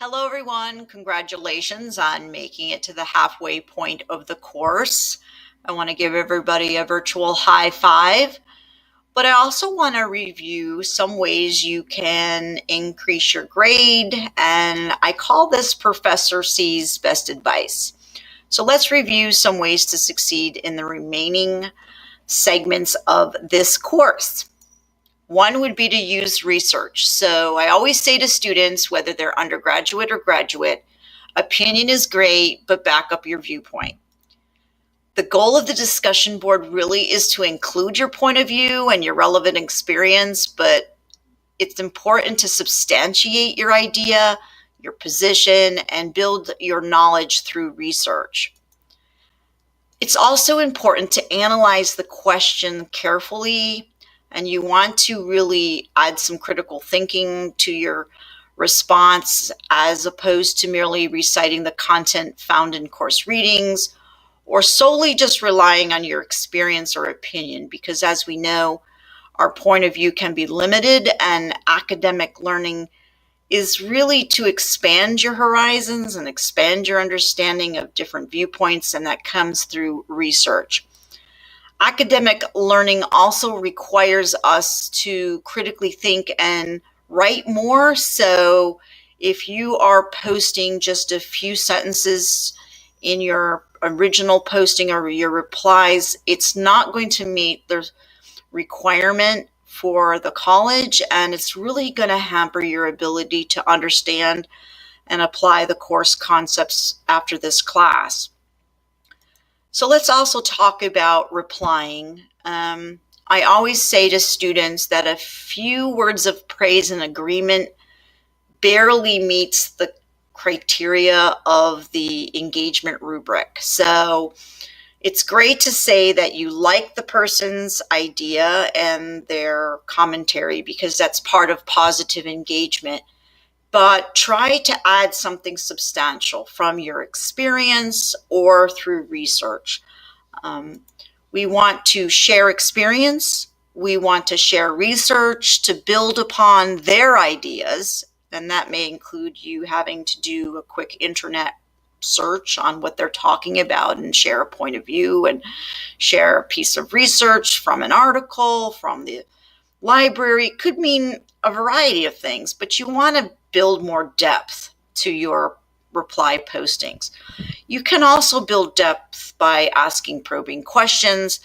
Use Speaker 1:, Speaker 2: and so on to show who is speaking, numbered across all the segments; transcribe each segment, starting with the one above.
Speaker 1: Hello, everyone. Congratulations on making it to the halfway point of the course. I want to give everybody a virtual high five, but I also want to review some ways you can increase your grade, and I call this Professor C's best advice. So let's review some ways to succeed in the remaining segments of this course. One would be to use research. So I always say to students, whether they're undergraduate or graduate, opinion is great, but back up your viewpoint. The goal of the discussion board really is to include your point of view and your relevant experience, but it's important to substantiate your idea, your position, and build your knowledge through research. It's also important to analyze the question carefully, and you want to really add some critical thinking to your response as opposed to merely reciting the content found in course readings or solely just relying on your experience or opinion, because as we know, our point of view can be limited, and academic learning is really to expand your horizons and expand your understanding of different viewpoints, and that comes through research. Academic learning also requires us to critically think and write more. So if you are posting just a few sentences in your original posting or your replies, it's not going to meet the requirement for the college, and it's really going to hamper your ability to understand and apply the course concepts after this class. So let's also talk about replying. I always say to students that a few words of praise and agreement barely meets the criteria of the engagement rubric. So it's great to say that you like the person's idea and their commentary, because that's part of positive engagement. But try to add something substantial from your experience or through research. We want to share experience. We want to share research to build upon their ideas, and that may include you having to do a quick internet search on what they're talking about and share a point of view and share a piece of research from an article, from the library. It could mean a variety of things, but you want to build more depth to your reply postings. You can also build depth by asking probing questions,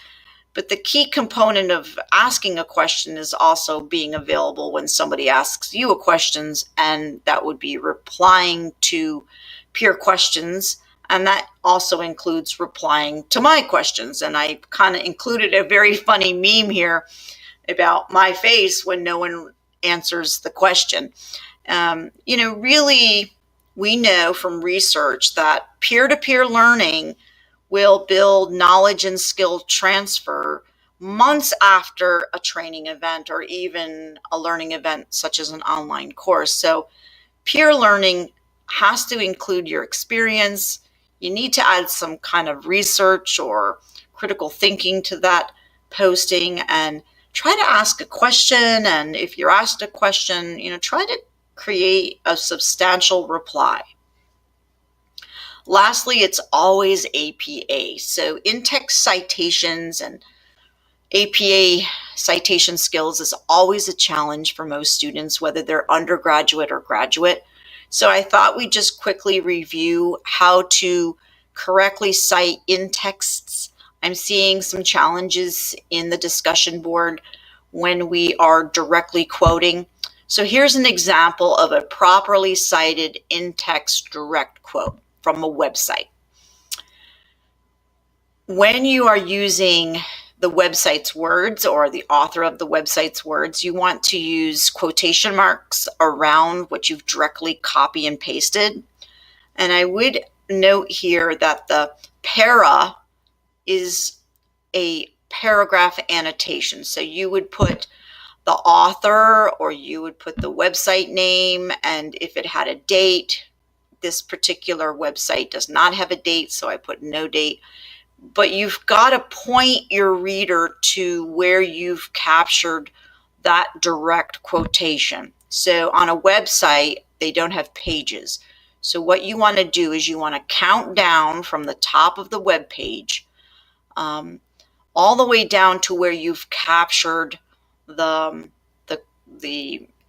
Speaker 1: but the key component of asking a question is also being available when somebody asks you a question, and that would be replying to peer questions, and that also includes replying to my questions. And I kind of included a very funny meme here about my face when no one answers the question. Really, we know from research that peer-to-peer learning will build knowledge and skill transfer months after a training event or even a learning event such as an online course. So peer learning has to include your experience. You need to add some kind of research or critical thinking to that posting, and try to ask a question. And if you're asked a question, try to create a substantial reply. Lastly, it's always APA. So in-text citations and APA citation skills is always a challenge for most students, whether they're undergraduate or graduate. So I thought we'd just quickly review how to correctly cite in-texts. I'm seeing some challenges in the discussion board when we are directly quoting. So here's an example of a properly cited in-text direct quote from a website. When you are using the website's words or the author of the website's words, you want to use quotation marks around what you've directly copy and pasted. And I would note here that the para is a paragraph annotation. So you would put the author or you would put the website name, and if it had a date, this particular website does not have a date, so I put no date. But you've got to point your reader to where you've captured that direct quotation. So on a website, they don't have pages. So what you want to do is you want to count down from the top of the web page all the way down to where you've captured the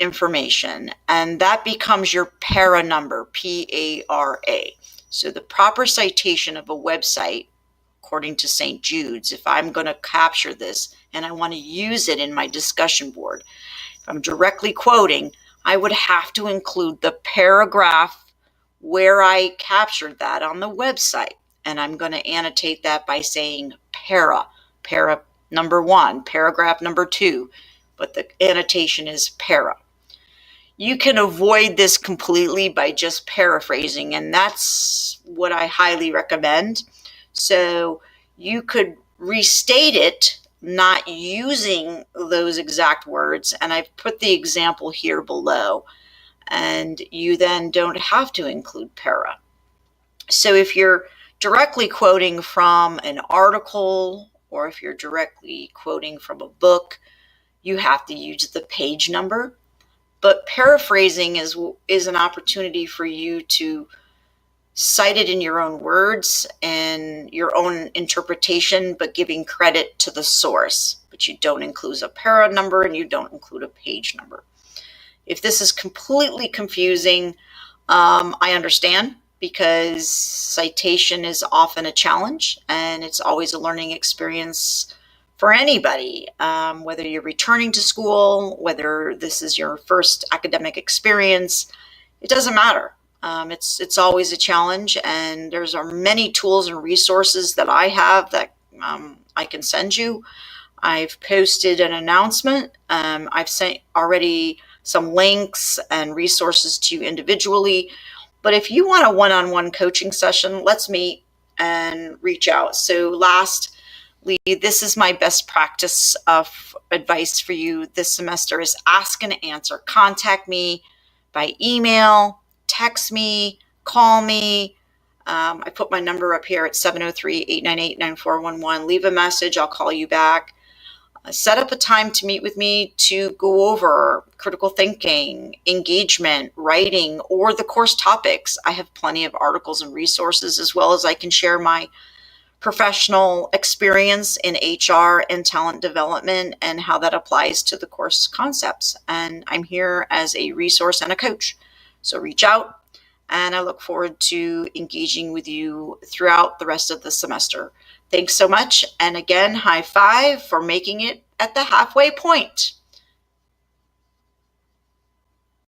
Speaker 1: information, and that becomes your para number, P-A-R-A. So the proper citation of a website, according to St. Jude's, if I'm going to capture this and I want to use it in my discussion board, if I'm directly quoting, I would have to include the paragraph where I captured that on the website. And I'm going to annotate that by saying para number 1, paragraph number 2, but the annotation is para. You can avoid this completely by just paraphrasing, and that's what I highly recommend. So you could restate it, not using those exact words, and I've put the example here below, and you then don't have to include para. So if you're directly quoting from an article, or if you're directly quoting from a book, you have to use the page number. But paraphrasing is an opportunity for you to cite it in your own words and your own interpretation, but giving credit to the source. But you don't include a para number and you don't include a page number. If this is completely confusing, I understand, because citation is often a challenge and it's always a learning experience for anybody, whether you're returning to school, whether this is your first academic experience, it doesn't matter. It's always a challenge, and there's many tools and resources that I have that I can send you. I've posted an announcement. I've sent already some links and resources to you individually. But if you want a one-on-one coaching session, let's meet and reach out. So lastly, this is my best practice of advice for you this semester is ask and answer. Contact me by email, text me, call me. I put my number up here at 703-898-9411. Leave a message. I'll call you back. Set up a time to meet with me to go over critical thinking, engagement, writing, or the course topics. I have plenty of articles and resources, as well as I can share my professional experience in HR and talent development and how that applies to the course concepts. And I'm here as a resource and a coach. So reach out, and I look forward to engaging with you throughout the rest of the semester. Thanks so much. And again, high five for making it at the halfway point.